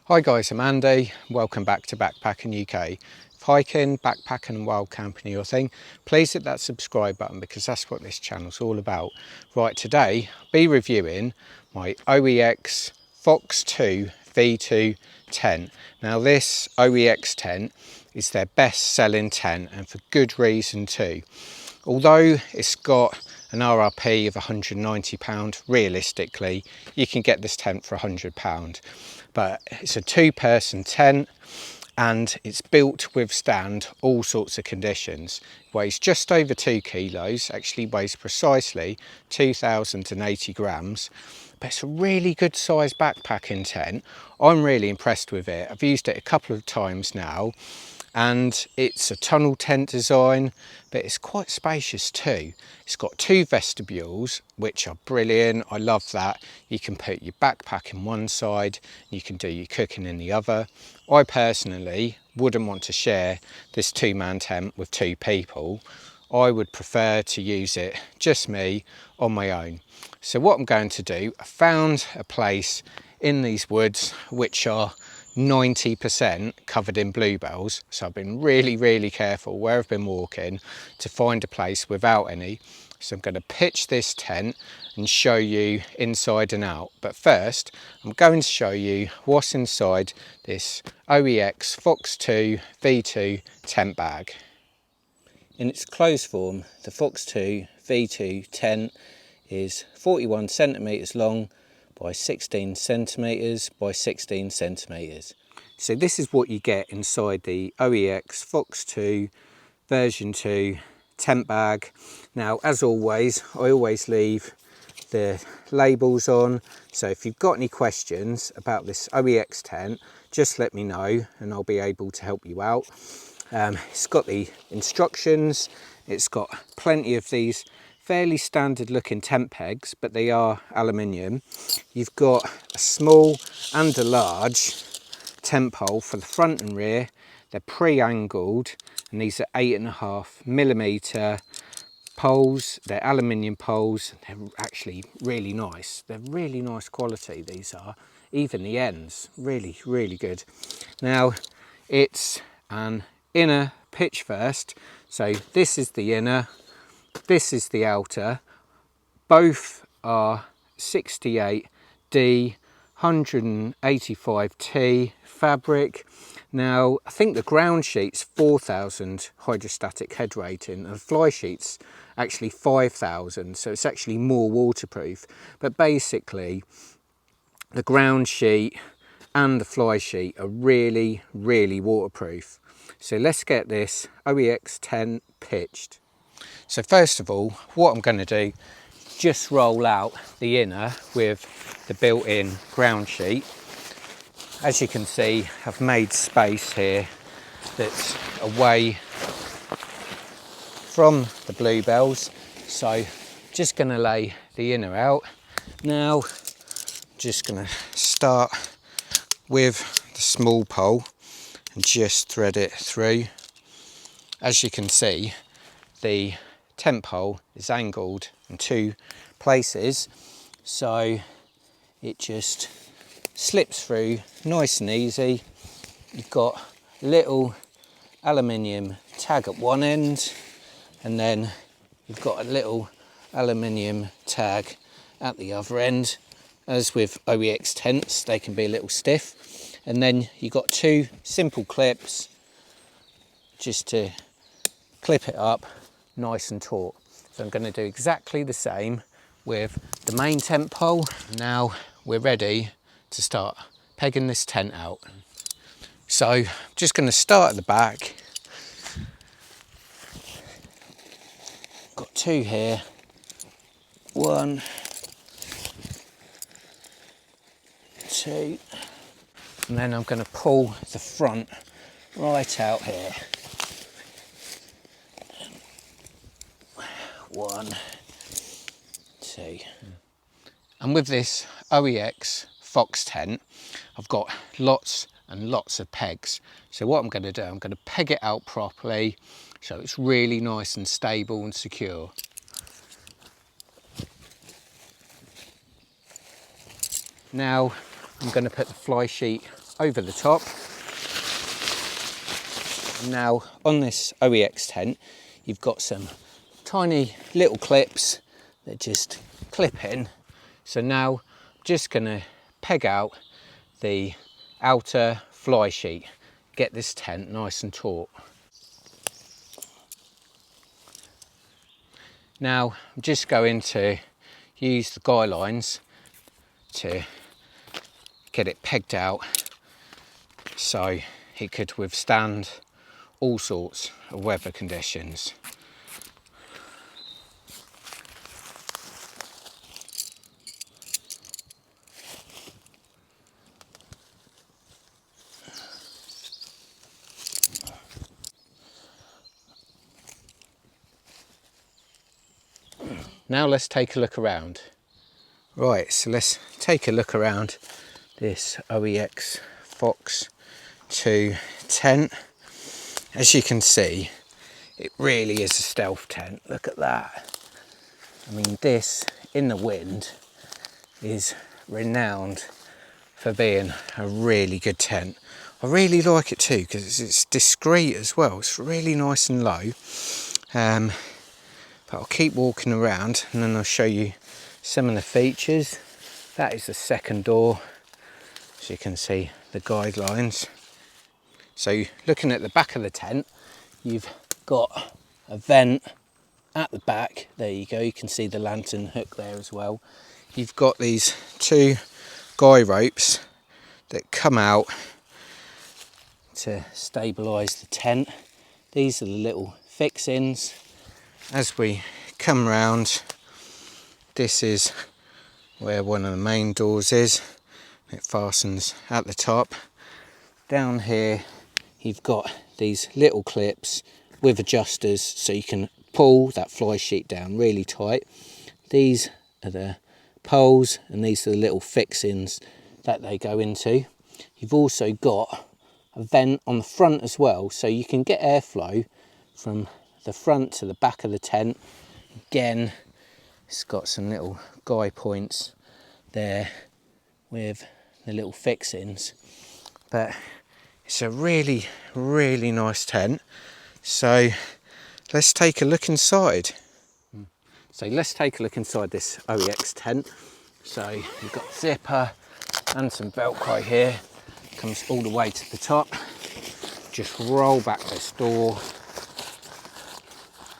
Hi guys, I'm Andy. Welcome back to Backpacking UK. If hiking, backpacking and wild camping are your thing, please hit that subscribe button because that's what this channel's all about. Right, today I'll be reviewing my OEX Phoxx 2 V2 tent. Now this OEX tent is their best selling tent and for good reason too. Although it's got an RRP of £190, realistically you can get this tent for £100. But it's a two-person tent and it's built to withstand all sorts of conditions. It weighs just over 2 kilos, actually weighs precisely 2,080 grams. But it's a really good sized backpacking tent. I'm really impressed with it. I've used it a couple of times now, and it's a tunnel tent design, but it's quite spacious too. It's got two vestibules, which are brilliant. I love that. You can put your backpack in one side, you can do your cooking in the other. I personally wouldn't want to share this two-man tent with two people. I would prefer to use it just me on my own. So what I'm going to do, I found a place in these woods which are 90% covered in bluebells, so I've been really careful where I've been walking to find a place without any. So I'm going to pitch this tent and show you inside and out, but first I'm going to show you what's inside this OEX Phoxx 2 V2 tent bag. In its closed form, the Phoxx 2 V2 tent is 41 centimeters long by 16 centimeters by 16 centimeters. So this is what you get inside the OEX Phoxx 2 version 2 tent bag. Now, as always, I always leave the labels on, so if you've got any questions about this OEX tent, just let me know and I'll be able to help you out. It's got the instructions, it's got plenty of these fairly standard looking tent pegs, but they are aluminium. You've got a small and a large tent pole for the front and rear. They're pre-angled and these are 8.5mm poles. They're aluminium poles. They're actually really nice. They're really nice quality, these are. Even the ends, really good. Now, it's an inner pitch first. So this is the inner, this is the outer. Both are 68D 185T fabric. Now, I think the ground sheet's 4,000 hydrostatic head rating and the fly sheet's actually 5,000, so it's actually more waterproof. But basically, the ground sheet and the fly sheet are really waterproof. So let's get this OEX tent pitched. So first of all, what I'm going to do, just roll out the inner with the built-in ground sheet. As you can see, I've made space here that's away from the bluebells, so just going to lay the inner out. Now just going to start with the small pole and just thread it through. As you can see, the tent pole is angled in two places, so it just slips through nice and easy. You've got a little aluminium tag at one end, and then you've got a little aluminium tag at the other end. As with OEX tents, they can be a little stiff. And then you've got two simple clips just to clip it up nice and taut. So I'm going to do exactly the same with the main tent pole. Now we're ready to start pegging this tent out. So I'm just going to start at the back. Got two here. One, two, and then I'm going to pull the front right out here. One, two. And with this OEX Phoxx tent, I've got lots and lots of pegs. So what I'm going to do, I'm going to peg it out properly so it's really nice and stable and secure. Now I'm going to put the fly sheet over the top. Now on this OEX tent, you've got some tiny little clips that just clip in. So now I'm just gonna peg out the outer fly sheet, get this tent nice and taut. Now I'm just going to use the guy lines to get it pegged out so it could withstand all sorts of weather conditions. Now let's take a look around. Right, so let's take a look around this OEX Phoxx 2 tent. As you can see, it really is a stealth tent. Look at that. I mean, this in the wind is renowned for being a really good tent. I really like it too because it's discreet as well. It's really nice and low. But I'll keep walking around and then I'll show you some of the features. That is the second door, as you can see the guidelines. So looking at the back of the tent, you've got a vent at the back. There you go, you can see the lantern hook there as well. You've got these two guy ropes that come out to stabilise the tent. These are the little fixings. As we come round, this is where one of the main doors is. It fastens at the top. Down here you've got these little clips with adjusters so you can pull that fly sheet down really tight. These are the poles and these are the little fixings that they go into. You've also got a vent on the front as well, so you can get airflow from the front to the back of the tent. Again, it's got some little guy points there with the little fixings, but it's a really nice tent. So let's take a look inside. So let's take a look inside this OEX tent. So you've got zipper and some Velcro here, comes all the way to the top. Just roll back this door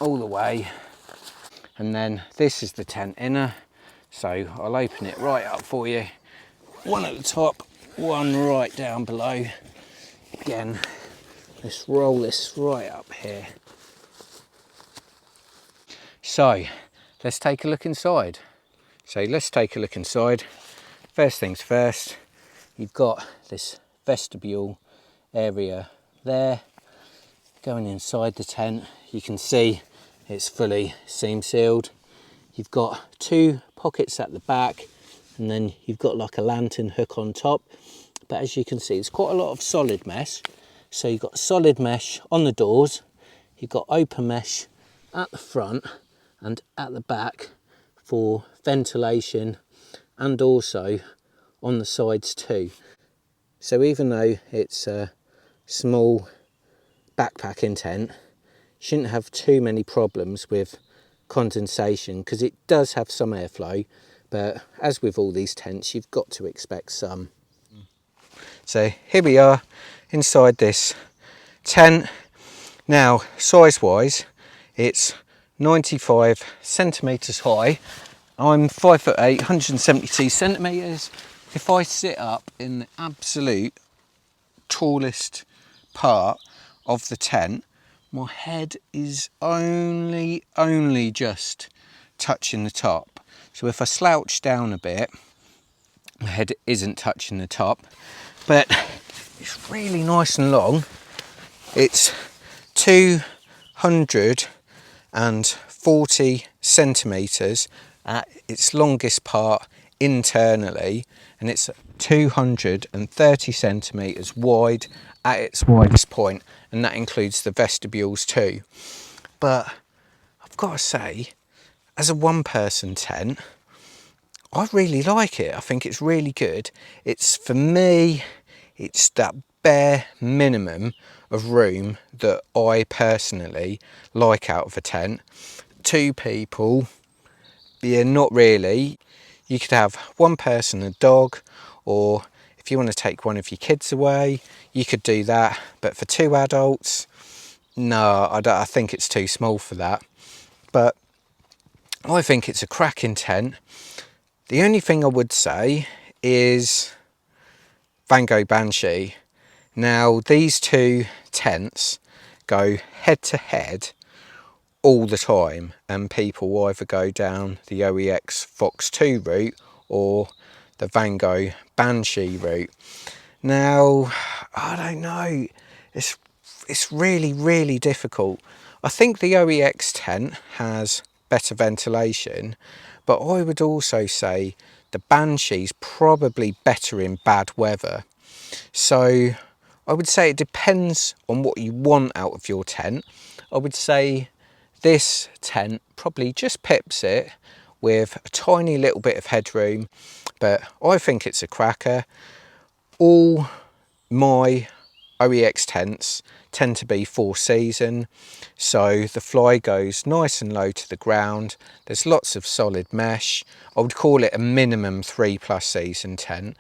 all the way, and then this is the tent inner. So I'll open it right up for you. One at the top, one right down below. Again, let's roll this right up here. So let's take a look inside. First things first, you've got this vestibule area there. Going inside the tent, you can see it's fully seam sealed. You've got two pockets at the back, and then you've got like a lantern hook on top. But as you can see, it's quite a lot of solid mesh. So you've got solid mesh on the doors, you've got open mesh at the front and at the back for ventilation, and also on the sides too. So even though it's a small backpacking tent, you shouldn't have too many problems with condensation, because it does have some airflow, but as with all these tents, you've got to expect some. So here we are inside this tent. Now, size wise, it's 95 centimetres high. I'm 5'8", 172 centimetres. If I sit up in the absolute tallest part of the tent, my head is only just touching the top. So if I slouch down a bit, my head isn't touching the top, but it's really nice and long. It's 240 centimetres at its longest part internally, and it's 230 centimetres wide at its widest point, and that includes the vestibules too. But I've got to say, as a one-person tent, I really like it. I think it's really good. It's, for me, it's that bare minimum of room that I personally like out of a tent. 2 people, yeah, not really. You could have one person, a dog, or if you want to take one of your kids away, you could do that. But for 2 adults, no, I think it's too small for that. But I think it's a cracking tent. The only thing I would say is Van Gogh Banshee. Now, these 2 tents go head to head all the time, and people either go down the OEX Phoxx 2 route or the Van Gogh Banshee route. Now, I don't know, it's really difficult. I think the OEX tent has better ventilation, but I would also say the Banshee's probably better in bad weather. So I would say it depends on what you want out of your tent. I would say this tent probably just pips it with a tiny little bit of headroom, but I think it's a cracker. All my OEX tents tend to be 4 season, so the fly goes nice and low to the ground. There's lots of solid mesh. I would call it a minimum 3+ season tent.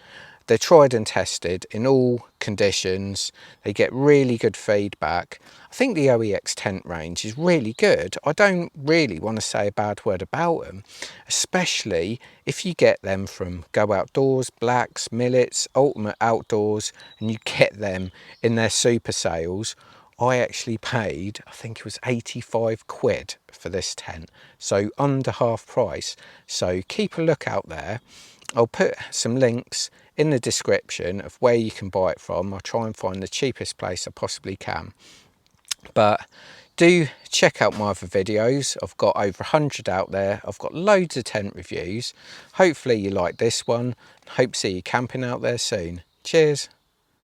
They're tried and tested in all conditions. They get really good feedback. I think the OEX tent range is really good. I don't really want to say a bad word about them, especially if you get them from Go Outdoors, Blacks, Millets, Ultimate Outdoors, and you get them in their super sales. I actually paid, I think it was 85 quid for this tent, so under half price. So keep a look out there. I'll put some links in the description of where you can buy it from. I'll try and find the cheapest place I possibly can. But do check out my other videos. I've got over 100 out there. I've got loads of tent reviews. Hopefully you like this one. Hope to see you camping out there soon. Cheers.